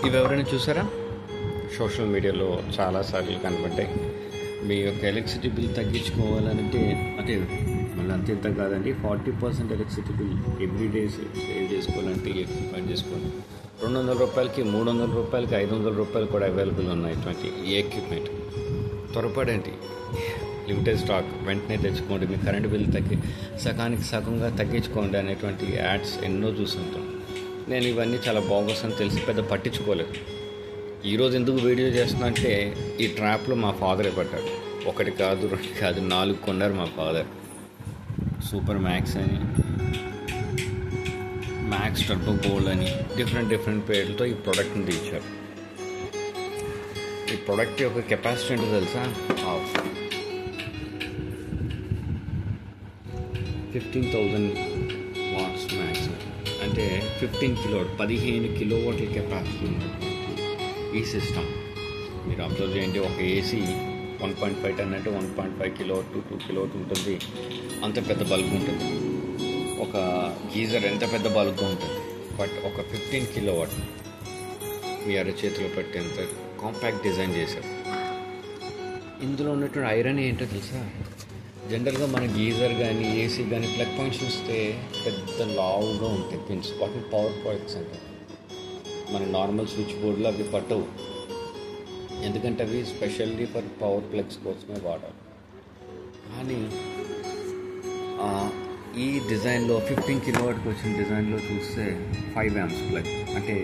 ఇవి ఎవరైనా చూసారా? సోషల్ మీడియాలో చాలాసార్లు కనబడ్డాయి. మీ యొక్క ఎలక్ట్రిసిటీ బిల్ తగ్గించుకోవాలంటే అంటే మళ్ళీ అంత కాదండి, 40% ఎలక్ట్రిసిటీ బిల్ ఎవ్రీడే సేవ్ చేసుకోవాలంటే ఎక్విప్మెంట్ చేసుకోవాలి. 200 రూపాయలకి 300 రూపాయలకి 500 రూపాయలు కూడా అవైలబుల్ ఉన్నాయి ఇటువంటి ఈ ఎక్విప్మెంట్. త్వరపడండి, లిమిటెడ్ స్టాక్, వెంటనే తెచ్చుకోండి. మీ కరెంట్ బిల్ సగానికి సగంగా తగ్గించుకోండి అనేటువంటి యాడ్స్ ఎన్నో చూస్తుంటాం. నేను ఇవన్నీ చాలా బాగోస్ అని తెలిసి పెద్ద పట్టించుకోలేదు. ఈరోజు ఎందుకు వీడియో చేస్తున్నా అంటే ఈ ట్రాప్లో మా ఫాదరే పడ్డాడు. 1 కాదు 2 కాదు 4 కొన్నారు మా ఫాదర్. సూపర్ మ్యాక్స్ అని, మ్యాక్స్ టర్బో గోల్డ్ అని డిఫరెంట్ పేర్లతో ఈ ప్రోడక్ట్ని తీర్చారు. ఈ ప్రోడక్ట్ యొక్క కెపాసిటీ ఏంటో తెలుసా? 15,000 వాట్స్ మ్యాక్స్, అంటే 15 కిలోవాట్ల కెపాసిటీ ఉన్నటువంటి ఈ సిస్టమ్. మీరు అబ్జర్వ్ చేయండి, ఒక ఏసీ 1.5 టన్ అంటే 1.5 కిలోవాట్ టు 2 కిలోవాట్ ఉంటుంది. అంత పెద్ద బల్బ్ ఉంటుంది. ఒక గీజర్ ఎంత పెద్ద బల్బ్గా ఉంటుంది. బట్ ఒక 15 కిలోవాట్ మీ అరచేతిలో పెట్టేంత కాంపాక్ట్ డిజైన్ చేశారు. ఇందులో ఉన్నటువంటి ఐరన్ ఏంటో తెలుసా? జనరల్గా మన గీజర్ కానీ ఏసీ కానీ ప్లగ్ పాయింట్స్ చూస్తే పెద్ద లావుగా ఉంటాయి పిన్స్. వాటిని పవర్ పాయింట్స్ అంటారు. మన నార్మల్ స్విచ్ బోర్డులో అవి పట్టవు, ఎందుకంటే అవి స్పెషల్లీ ఫర్ పవర్ ప్లగ్స్ కోసమే వాడాలి. కానీ ఈ డిజైన్లో 15 కిలోవాట్కి వచ్చిన డిజైన్లో చూస్తే 5 amps ప్లగ్, అంటే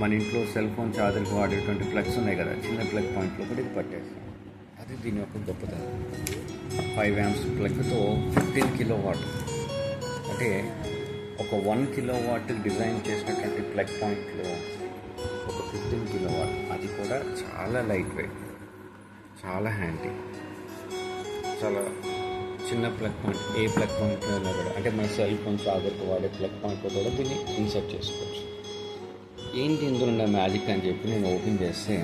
మన ఇంట్లో సెల్ ఫోన్ ఛార్జర్కి వాడేటువంటి ప్లగ్స్ ఉన్నాయి కదా, చిన్న ప్లగ్ పాయింట్లో కూడా ఇది పట్టేస్తాం. అది దీని యొక్క గొప్పతనం. 5 amps ప్లగ్తో 15 కిలోవాట్, అంటే ఒక 1 కిలోవాట్ డిజైన్ చేసినటువంటి ప్లగ్ పాయింట్లో ఒక 15 కిలోవాట్, అది కూడా చాలా లైట్ వెయిట్, చాలా హ్యాండీ, చాలా చిన్న ప్లగ్ పాయింట్. ఏ ప్లగ్ పాయింట్లో అయినా కూడా, అంటే మన సెల్ ఫోన్ ఛార్జర్కి వాడే ప్లగ్ పాయింట్లో కూడా దీన్ని ఇన్సర్ట్ చేసుకోవచ్చు. ఏంటి ఇందులో ఉన్న మ్యాజిక్ అని చెప్పి నేను ఓపెన్ చేస్తే,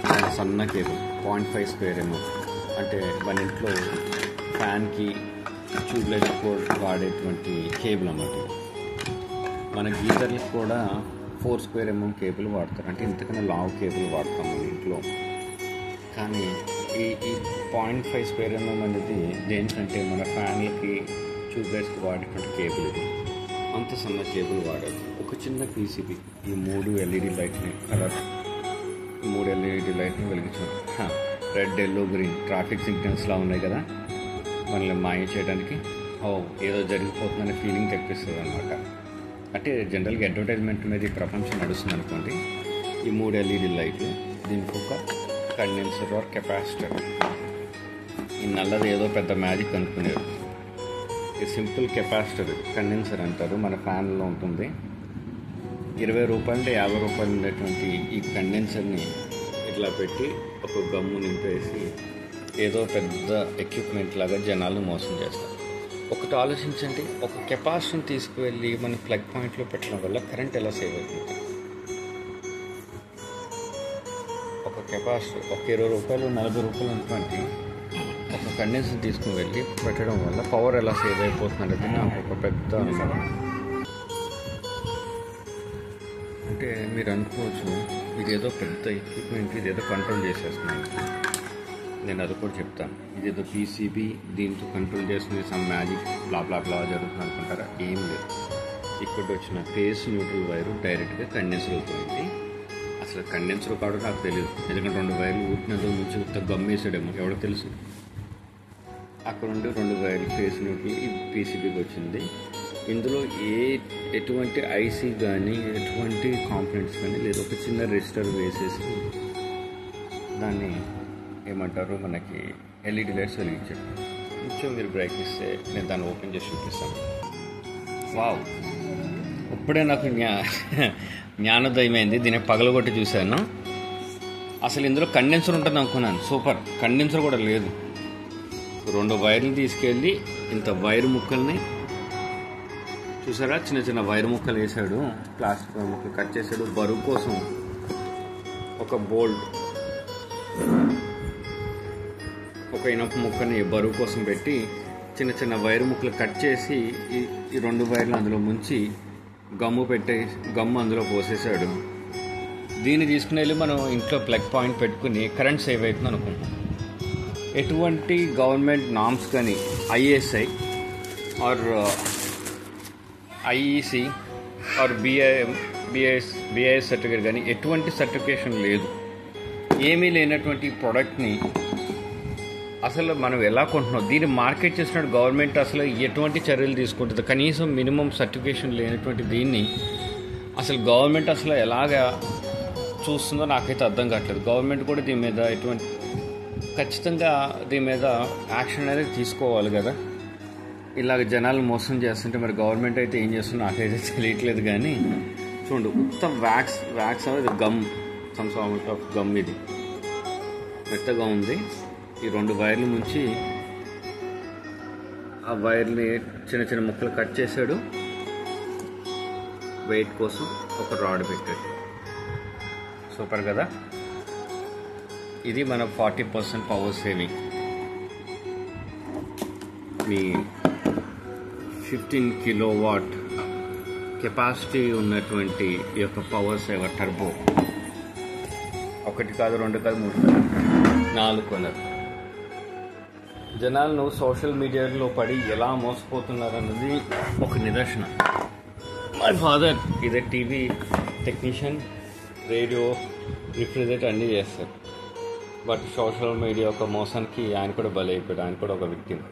చాలా సన్న కేబుల్, 0.5 స్క్వేర్ ఎంఎం, అంటే మన ఇంట్లో ఫ్యాన్కి ట్యూబ్లైట్ వాడేటువంటి కేబుల్ అన్నమాట. మన గీజర్లకు కూడా 4 స్క్వేర్ ఎంఎం కేబుల్ వాడతారు, అంటే ఇంతకన్నా లావు కేబుల్ వాడతాం మన ఇంట్లో. కానీ ఈ 0.5 స్క్వేర్ ఎంఎం అనేది దేనికంటే మన ఫ్యాన్లకి ట్యూబ్లైట్స్కి వాడేటువంటి కేబుల్. ఇది అంత సన్న కేబుల్ వాడాలి. ఒక చిన్న పీసీబీ, ఈ 3 LED లైట్ని వెలిగించారు. రెడ్, ఎల్లో, గ్రీన్ ట్రాఫిక్ సిగ్నల్స్లా ఉన్నాయి కదా, మనల్ని మాయ చేయడానికి ఏదో జరిగిపోతుందనే ఫీలింగ్ తెప్పిస్తుంది అనమాట. అంటే జనరల్గా అడ్వర్టైజ్మెంట్ మీద ఈ ప్రపంచం నడుస్తుంది అనుకోండి. ఈ 3 LED లైట్లు, దీనికి ఒక కండెన్సర్ ఆర్ కెపాసిటర్. ఈ నల్లది ఏదో పెద్ద మ్యాజిక్ అనుకునేది. ఈ సింపుల్ కెపాసిటర్, కండెన్సర్ అంటారు, మన ఫ్యాన్లో ఉంటుంది. 20 రూపాయలు అంటే 50 రూపాయలు ఉండేటువంటి ఈ కండెన్సర్ని ఇట్లా పెట్టి ఒక గమ్ము నింపేసి ఏదో పెద్ద ఎక్విప్మెంట్ లాగా జనాలను మోసం చేస్తారు. ఒకటి ఆలోచించండి, ఒక కెపాసిటీని తీసుకువెళ్ళి మన ప్లగ్ పాయింట్లో పెట్టడం వల్ల కరెంట్ ఎలా సేవ్ అవుతుంది? ఒక కెపాసిటర్ ఒక 20 రూపాయలు 40 రూపాయలు ఉన్నటువంటి ఒక కండెన్సర్ తీసుకుని వెళ్ళి పెట్టడం వల్ల పవర్ ఎలా సేవ్ అయిపోతుందంటే నాకు ఒక పెద్ద అనుభవం. అంటే మీరు అనుకోవచ్చు, ఇదేదో పెద్ద ఎక్విప్మెంట్, ఇదేదో కంట్రోల్ చేసేస్తున్నాను. నేను అది కూడా చెప్తాను. ఇదేదో పీసీబీ, దీంతో కంట్రోల్ చేస్తుంది, సమ్ మ్యాజిక్ బ్లా జరుగుతుంది అనుకుంటారా? ఏం లేదు. ఇక్కడ వచ్చిన ఫేస్ న్యూట్రల్ వైరు డైరెక్ట్గా కండెన్సర్ అవుతుంది. అసలు కండెన్సర్ కావడం నాకు తెలియదు, ఎందుకంటే 2 వైర్లు ఊటినందుకు నుంచి గమ్మేసాడేమో, ఎవడో తెలుసు. అక్కడ ఉండి 2 వైర్లు ఫేస్ న్యూట్రల్ ఈ పీసీబీకి వచ్చింది. ఇందులో ఎటువంటి ఐసీ కానీ ఎటువంటి కాంపోనెంట్స్ కానీ లేదు. ఒక చిన్న రెజిస్టర్ వేసేసి దాన్ని ఏమంటారు, మనకి LED లైట్స్ వెలిగించాడు. కొంచెం మీరు బ్రేక్ ఇస్తే నేను దాన్ని ఓపెన్ చేసి చూపిస్తాను. వావ్, ఇప్పుడే నాకు జ్ఞానోదయం అయింది. దీన్ని పగలగొట్టి చూశాను. అసలు ఇందులో కండెన్సర్ ఉంటుంది అనుకున్నాను. సూపర్, కండెన్సర్ కూడా లేదు. 2 వైర్లు తీసుకెళ్ళి ఇంత వైర్ ముక్కల్ని చూసారా, చిన్న వైర్ ముక్కలు వేసాడు, ప్లాస్టిక్ ముక్కలు కట్ చేసాడు. బరువు కోసం ఒక బోల్ట్, ఒక ఇనుప ముక్కని బరువు కోసం పెట్టి చిన్న వైర్ ముక్కలు కట్ చేసి ఈ 2 వైర్లు అందులో ముంచి గమ్ము అందులో పోసేసాడు. దీన్ని తీసుకుని వెళ్ళి మనం ఇంట్లో ప్లగ్ పాయింట్ పెట్టుకుని కరెంట్ సేవ్ అవుతుంది అనుకుంటాం. ఎటువంటి గవర్నమెంట్ నామ్స్ కానీ ISI or IEC or BIS certificate కానీ ఎటువంటి సర్టిఫికేషన్ లేదు. ఏమీ లేనటువంటి ప్రోడక్ట్ని అసలు మనం ఎలా కొంటున్నాం, దీన్ని మార్కెట్ చేసినట్టు గవర్నమెంట్ అసలు ఎటువంటి చర్యలు తీసుకుంటుంది? కనీసం మినిమం సర్టిఫికేషన్ లేనటువంటి దీన్ని అసలు గవర్నమెంట్ అసలు ఎలాగా చూస్తుందో నాకైతే అర్థం కావట్లేదు. గవర్నమెంట్ కూడా దీని మీద ఖచ్చితంగా దీని మీద యాక్షన్ అనేది తీసుకోవాలి కదా. ఇలాగ జనాలు మోసం చేస్తుంటే మరి గవర్నమెంట్ అయితే ఏం చేస్తుందో నాకైతే తెలియట్లేదు. కానీ చూడండి, మొత్తం వ్యాక్స్ అనేది gum, some sort of gum. ఇది మెత్తగా ఉంది. ఈ 2 వైర్ల నుంచి ఆ వైర్ని చిన్న చిన్న ముక్కలు కట్ చేశాడు. వెయిట్ కోసం ఒక రాడ్ పెట్టాడు. సూపర్ కదా. ఇది మన 40% పవర్ సేవింగ్. మీ 15 కిలోవాట్ కెపాసిటీ ఉన్నటువంటి ఈ యొక్క పవర్ సేవర్ టర్బో 1 కాదు, 2 కాదు, 3 కాదు, 4 కొన్నారు. జనాలను సోషల్ మీడియాలో పడి ఎలా మోసపోతున్నారన్నది ఒక నిదర్శనం. మై ఫాదర్ ఇదే టీవీ టెక్నీషియన్, రేడియో, రిఫ్రిజిరేటర్ అన్నీ చేస్తారు. బట్ సోషల్ మీడియా ఒక మోసానికి ఆయన కూడా బలైపోయాడు. ఆయన కూడా ఒక విక్టిమ్.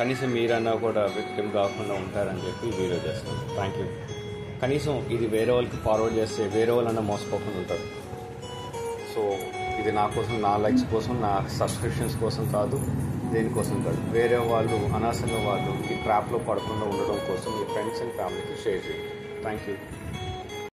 కనీసం మీరన్నా కూడా విక్టిమ్ కాకుండా ఉంటారని చెప్పి వీడియో చేస్తాను. Thank you. కనీసం ఇది వేరే వాళ్ళకి ఫార్వర్డ్ చేస్తే వేరే వాళ్ళన్నా మోసపోకుండా ఉంటారు. సో ఇది నా కోసం, నా లైక్స్ కోసం, నా సబ్స్క్రిప్షన్స్ కోసం కాదు, దేనికోసం కాదు. వేరే వాళ్ళు, అనవసరంగా వాళ్ళు ఈ ట్రాప్లో పడకుండా ఉండడం కోసం మీ ఫ్రెండ్స్ అండ్ ఫ్యామిలీకి షేర్ చేయండి. Thank you.